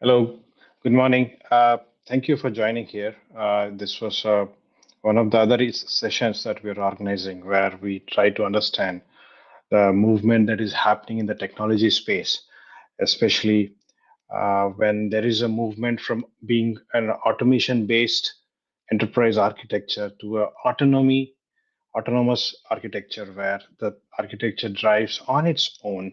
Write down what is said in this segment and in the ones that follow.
Hello, good morning. Thank you for joining here. This was one of the other sessions that we're organizing where we try to understand the movement that is happening in the technology space, especially when there is a movement from being an automation based enterprise architecture to a autonomous architecture where the architecture drives on its own.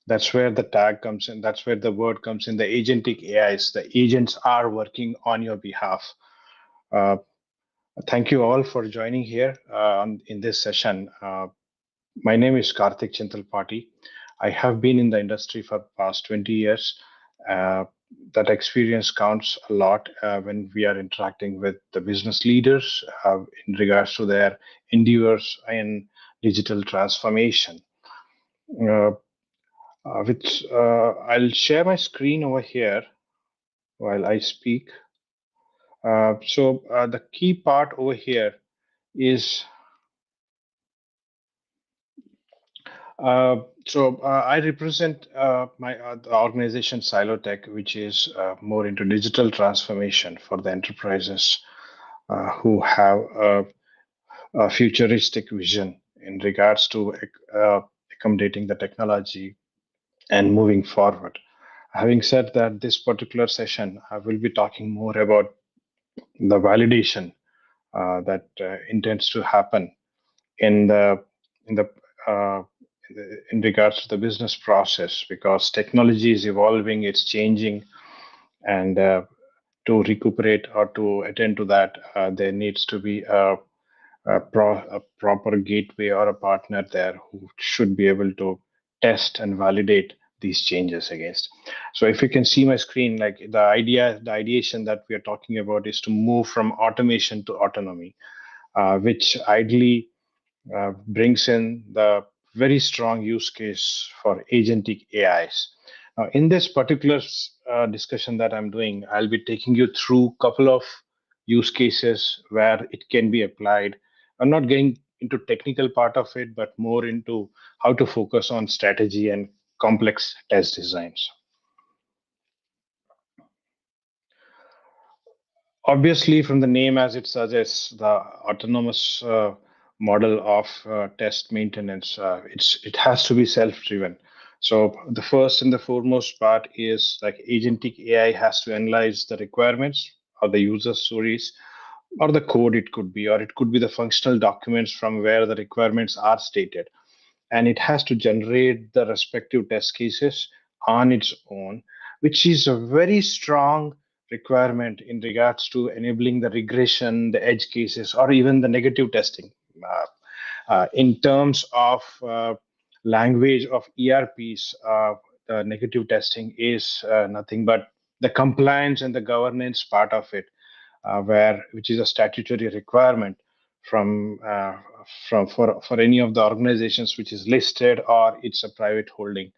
That's where the tag comes in. That's where the word comes in. The agentic AIs, the agents are working on your behalf. Uh, Thank you all for joining here in this session. My name is Karthik Chintalpati. I have been in the industry for past 20 years. Uh, that experience counts a lot when we are interacting with the business leaders in regards to their endeavors in digital transformation. Uh, which I'll share my screen over here while I speak. The key part over here is I represent the organization Silotech, which is more into digital transformation for the enterprises who have a futuristic vision in regards to accommodating the technology and moving forward. Having said that, this particular session, I will be talking more about the validation that intends to happen in the uh, in regards to the business process because technology is evolving, it's changing, and to recuperate or to attend to that, there needs to be a proper gateway or a partner there who should be able to test and validate these changes against. So if you can see my screen, like the ideation that we are talking about is to move from automation to autonomy, which ideally brings in the very strong use case for agentic AIs. Now, in this particular discussion that I'm doing, I'll be taking you through a couple of use cases where it can be applied. I'm not getting into technical part of it, but more into how to focus on strategy and complex test designs. Obviously, from the name as it suggests, the autonomous model of test maintenance, it has to be self-driven. So the first and the foremost part is like agentic AI has to analyze the requirements or the user stories or the code it could be, or it could be the functional documents from where the requirements are stated. And it has to generate the respective test cases on its own, which is a very strong requirement in regards to enabling the regression, the edge cases, or even the negative testing. In terms of language of ERPs, the negative testing is nothing but the compliance and the governance part of it, where which is a statutory requirement from for any of the organizations which is listed or it's a private holding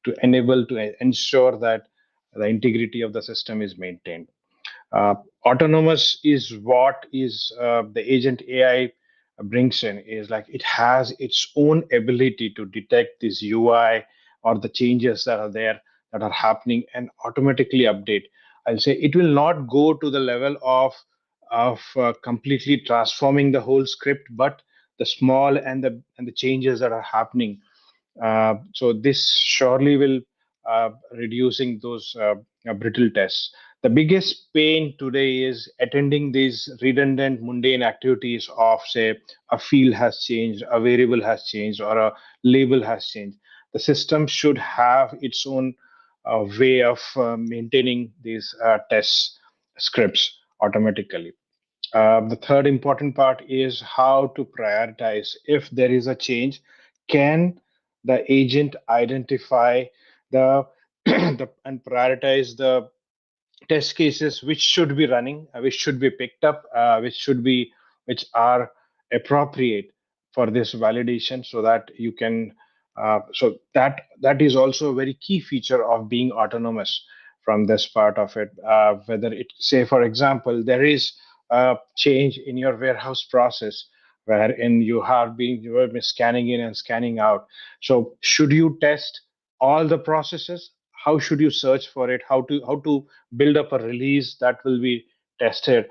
to enable to ensure that the integrity of the system is maintained. uh, Autonomous is what is the agent AI brings in is like it has its own ability to detect this UI or the changes that are there that are happening and automatically update. I'll say it will not go to the level of completely transforming the whole script, but the small and the changes that are happening, so this surely will reducing those brittle tests. The biggest pain today is attending these redundant mundane activities of say a field has changed, a variable has changed, or a label has changed. The system should have its own way of maintaining these test scripts automatically. The third important part is how to prioritize. If there is a change, can the agent identify the, and prioritize the test cases which should be running, which should be picked up, which are appropriate for this validation, so that you can. That is also a very key feature of being autonomous from this part of it. Whether it say, for example, there is a change in your warehouse process wherein you have been scanning in and scanning out. So should you test all the processes? how should you search for it, how to build up a release that will be tested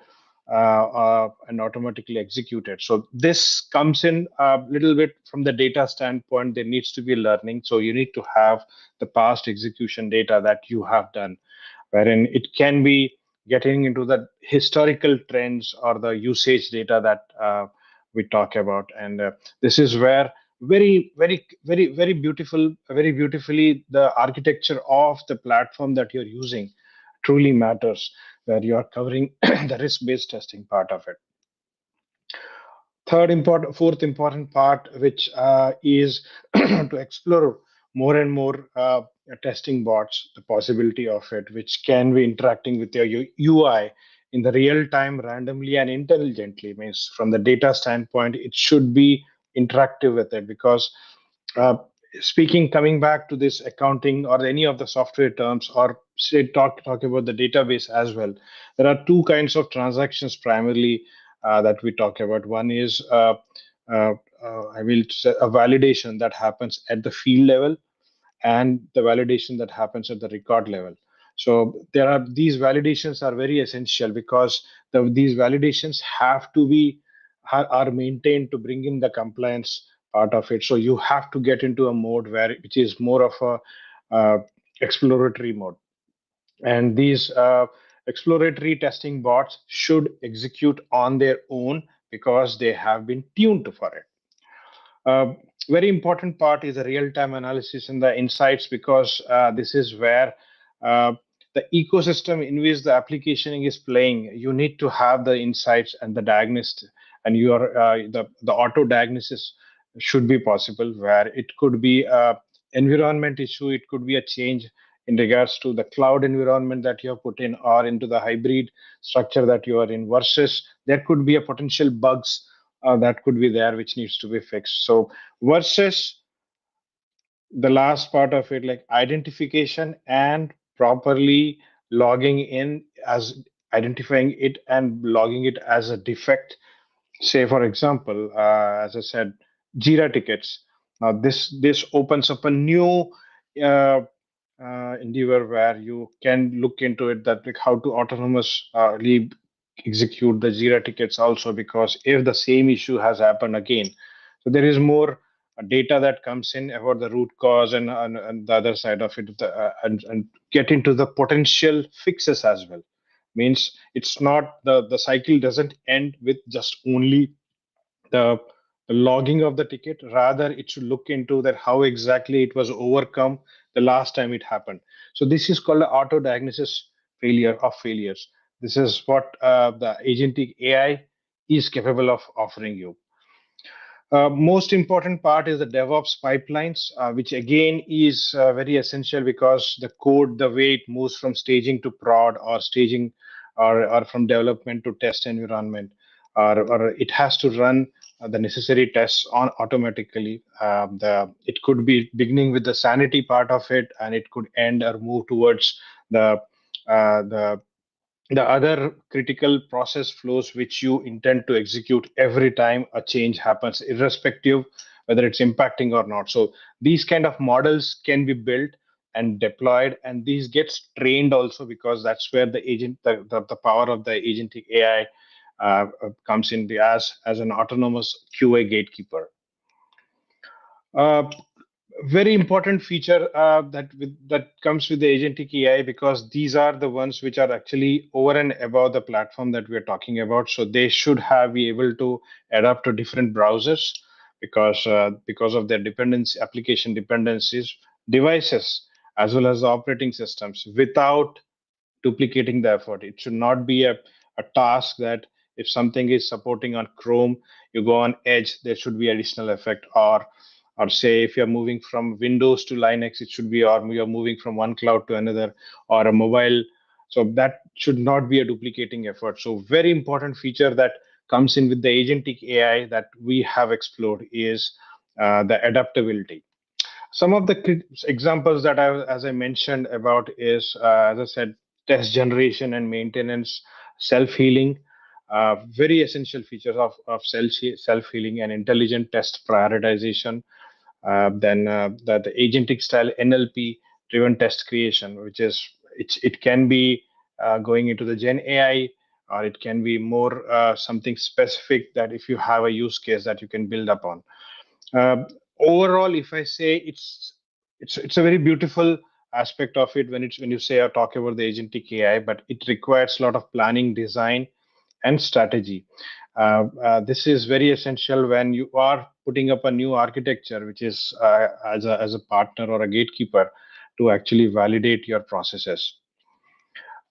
and automatically executed. So this comes in a little bit from the data standpoint. There needs to be learning, so you need to have the past execution data that you have done, wherein it can be getting into the historical trends or the usage data that we talk about. And this is where very beautiful, very beautifully, the architecture of the platform that you're using truly matters, where you are covering the risk-based testing part of it. Fourth important part, which is to explore more and more testing bots, the possibility of it, which can be interacting with your UI in the real time, randomly and intelligently. Means from the data standpoint, it should be interactive with it, because uh, speaking, coming back to this accounting or any of the software terms, or say talk about the database as well, there are two kinds of transactions primarily that we talk about. One is uh, I will say a validation that happens at the field level, and the validation that happens at the record level. So there are these validations are very essential, because these validations have to be are maintained to bring in the compliance part of it. So you have to get into a mode where which is more of a exploratory mode, and these exploratory testing bots should execute on their own because they have been tuned for it. uh, Very important part is the real-time analysis and the insights, because this is where uh, the ecosystem in which the application is playing. You need to have the insights and the diagnostic, and your the auto diagnosis should be possible. Where it could be a environment issue, it could be a change in regards to the cloud environment that you have put in, or into the hybrid structure that you are in, versus there could be a potential bugs that could be there which needs to be fixed. So versus the last part of it, like identification and properly logging in as identifying it and logging it as a defect. Say for example, as I said, Jira tickets. Now this opens up a new uh, endeavor where you can look into it, that like how to autonomously execute the Jira tickets also, because if the same issue has happened again, so there is more data that comes in about the root cause, and the other side of it, and get into the potential fixes as well. Means it's not the cycle doesn't end with just only the, the logging of the ticket. Rather, it should look into that how exactly it was overcome the last time it happened. So this is called the auto diagnosis failure of failures. This is what the agentic AI is capable of offering you. Most important part is the DevOps pipelines, which again is very essential, because the code, the way it moves from staging to prod, or staging, or from development to test environment, or it has to run the necessary tests on automatically. It could be beginning with the sanity part of it, and it could end or move towards the the other critical process flows which you intend to execute every time a change happens, irrespective whether it's impacting or not. So these kind of models can be built and deployed, and these gets trained also, because that's where the power of the agentic AI comes in, as an autonomous QA gatekeeper. Uh, Very important feature that comes with the agentic AI, because these are the ones which are actually over and above the platform that we are talking about. So they should have be able to adapt to different browsers, because of their dependency, application dependencies, devices, as well as the operating systems, without duplicating the effort. It should not be a task that if something is supporting on Chrome, you go on Edge, there should be additional effect. Or say if you're moving from Windows to Linux, it should be, or you're moving from one cloud to another, or a mobile. So that should not be a duplicating effort. So very important feature that comes in with the agentic AI that we have explored is the adaptability. Some of the examples that as I mentioned about is, as I said, test generation and maintenance, self-healing, very essential features of self-healing, and intelligent test prioritization. Then the agentic style NLP driven test creation, which is it can be going into the Gen AI, or it can be more something specific that if you have a use case that you can build upon. uh, Overall, if I say it's a very beautiful aspect of it when it's when you say or talk about the agentic AI, but it requires a lot of planning, design, and strategy. This is very essential when you are putting up a new architecture, which is as a partner or a gatekeeper to actually validate your processes.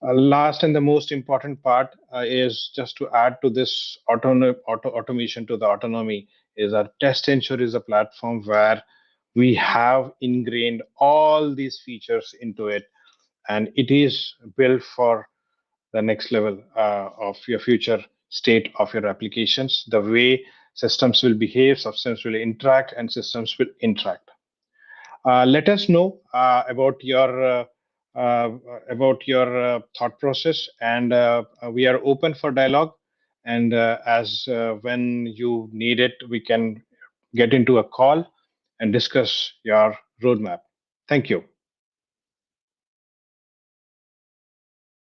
Last and the most important part is just to add to this automation to the autonomy is our test ensure is a platform where we have ingrained all these features into it, and it is built for the next level of your future state of your applications, the way systems will behave, systems will interact, and systems will interact. Let us know uh, about your thought process, and we are open for dialogue. And as when you need it, we can get into a call and discuss your roadmap. Thank you.